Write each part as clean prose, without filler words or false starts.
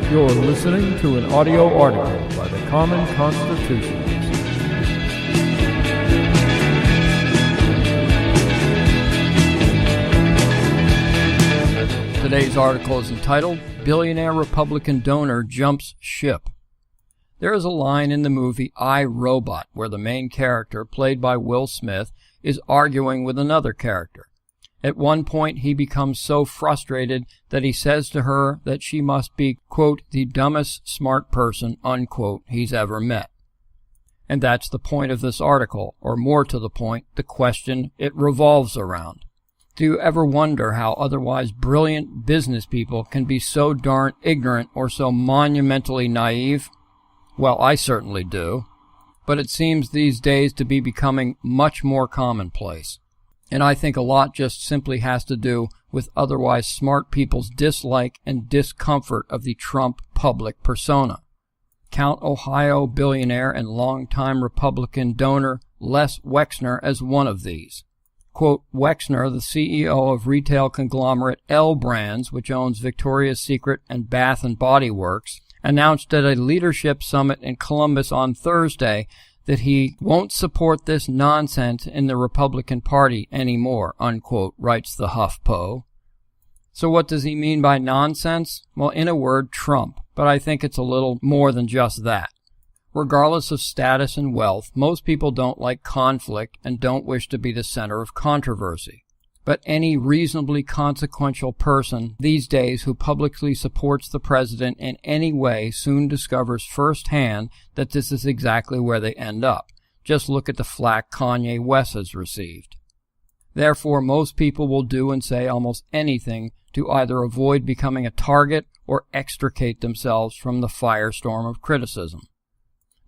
You're listening to an audio article by the Common Constitutionalist. Today's article is entitled, Billionaire Republican Donor Jumps Ship. There is a line in the movie iRobot where the main character, played by Will Smith, is arguing with another character. At one point, he becomes so frustrated that he says to her that she must be, quote, the dumbest smart person, unquote, he's ever met. And that's the point of this article, or more to the point, the question it revolves around. Do you ever wonder how otherwise brilliant business people can be so darn ignorant or so monumentally naive? Well, I certainly do. But it seems these days to be becoming much more commonplace. And I think a lot just simply has to do with otherwise smart people's dislike and discomfort of the Trump public persona. Count Ohio billionaire and longtime Republican donor Les Wexner as one of these. Quote, Wexner, the CEO of retail conglomerate L Brands, which owns Victoria's Secret and Bath & Body Works, announced at a leadership summit in Columbus on Thursday that he won't support this nonsense in the Republican Party anymore, unquote, writes the HuffPo. So what does he mean by nonsense? Well, in a word, Trump, but I think it's a little more than just that. Regardless of status and wealth, most people don't like conflict and don't wish to be the center of controversy. But any reasonably consequential person these days who publicly supports the president in any way soon discovers firsthand that this is exactly where they end up. Just look at the flack Kanye West has received. Therefore, most people will do and say almost anything to either avoid becoming a target or extricate themselves from the firestorm of criticism.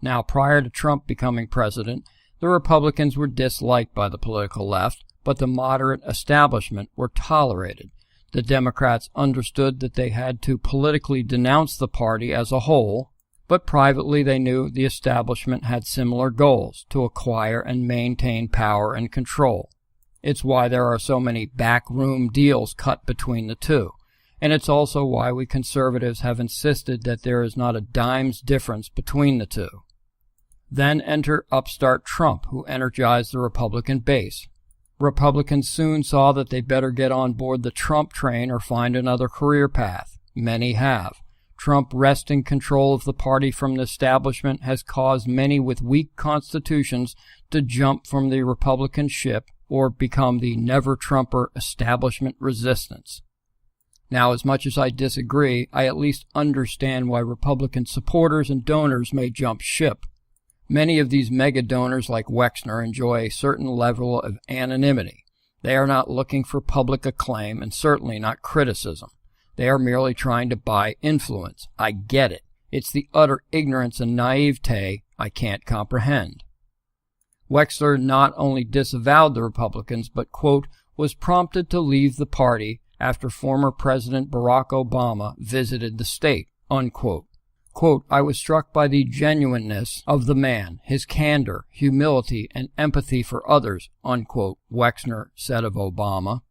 Now, prior to Trump becoming president, the Republicans were disliked by the political left, but the moderate establishment were tolerated. The Democrats understood that they had to politically denounce the party as a whole, but privately they knew the establishment had similar goals, to acquire and maintain power and control. It's why there are so many backroom deals cut between the two, and it's also why we conservatives have insisted that there is not a dime's difference between the two. Then enter upstart Trump, who energized the Republican base. Republicans soon saw that they better get on board the Trump train or find another career path. Many have. Trump wresting control of the party from the establishment has caused many with weak constitutions to jump from the Republican ship or become the never-Trumper establishment resistance. Now, as much as I disagree, I at least understand why Republican supporters and donors may jump ship. Many of these mega donors like Wexner enjoy a certain level of anonymity. They are not looking for public acclaim and certainly not criticism. They are merely trying to buy influence. I get it. It's the utter ignorance and naivete I can't comprehend. Wexner not only disavowed the Republicans, but, quote, was prompted to leave the party after former President Barack Obama visited the state, unquote. Quote, I was struck by the genuineness of the man, his candor, humility, and empathy for others, unquote, Wexner said of Obama.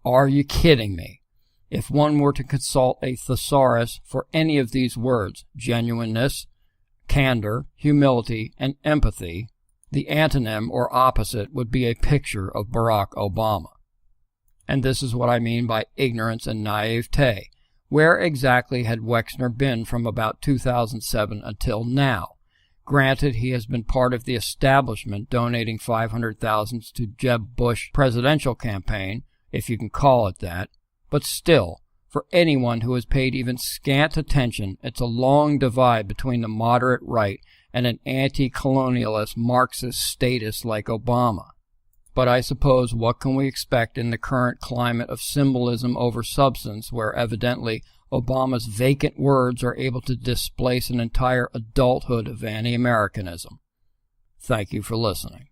Are you kidding me? If one were to consult a thesaurus for any of these words, genuineness, candor, humility, and empathy, the antonym or opposite would be a picture of Barack Obama. And this is what I mean by ignorance and naivete. Where exactly had Wexner been from about 2007 until now? Granted, he has been part of the establishment donating $500,000 to Jeb Bush presidential campaign, if you can call it that, but still, for anyone who has paid even scant attention, it's a long divide between the moderate right and an anti-colonialist Marxist statist like Obama. But I suppose what can we expect in the current climate of symbolism over substance where evidently Obama's vacant words are able to displace an entire adulthood of anti-Americanism? Thank you for listening.